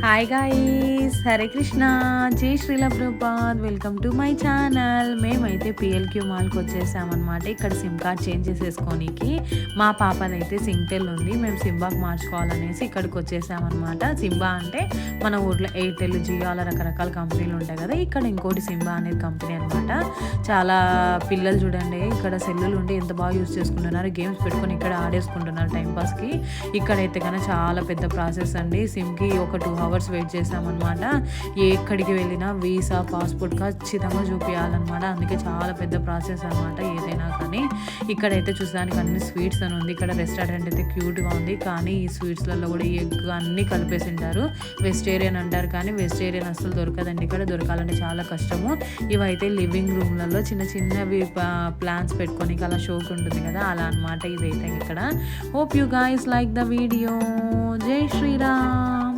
Hi guys, Hare Krishna, జై Srila Prabhupad. Welcome to my channel. మేమైతే పిఎల్క్యూ మాల్కి వచ్చేసామన్నమాట. ఇక్కడ సిమ్ కార్డ్ చేంజ్ చేసేసుకోనికి. మా పాపదైతే సింగ్టెల్ ఉంది, మేము సింబాకి మార్చుకోవాలనేసి ఇక్కడికి వచ్చేసామన్నమాట. సింబా అంటే మన ఊర్లో ఎయిర్టెల్, జియో అలా రకరకాల కంపెనీలు ఉంటాయి కదా, ఇక్కడ ఇంకోటి సింబా అనేది కంపెనీ అనమాట. చాలా పిల్లలు చూడండి ఇక్కడ సెల్లులు ఉండి ఎంత బాగా యూజ్ చేసుకుంటున్నారు, గేమ్స్ పెట్టుకొని ఇక్కడ ఆడేసుకుంటున్నారు టైంపాస్కి. ఇక్కడైతే కన్నా చాలా పెద్ద ప్రాసెస్ అండి. సిమ్కి ఒక 2 hours వెయిట్ చేసామన్నమాట. ఎక్కడికి వెళ్ళినా వీసా, పాస్పోర్ట్ ఖచ్చితంగా చూపించాలన్నమాట. అందుకే చాలా పెద్ద ప్రాసెస్ అనమాట ఏదైనా కానీ. ఇక్కడైతే చూసానికి అన్ని స్వీట్స్ అని ఉంది. ఇక్కడ రెస్టారెంట్ అయితే క్యూట్గా ఉంది, కానీ ఈ స్వీట్స్లలో కూడా ఎగ్ అన్నీ కలిపేసి ఉంటారు. వెజిటేరియన్ అంటారు కానీ వెజిటేరియన్ అసలు దొరకదండి, ఇక్కడ దొరకాలంటే చాలా కష్టము. ఇవైతే లివింగ్ రూమ్లలో చిన్న చిన్నవి ప్లాన్స్ పెట్టుకొని అలా షోకి ఉంటుంది కదా, అలా అనమాట ఇదైతే ఇక్కడ. Hope you guys like the video. జై శ్రీరామ్.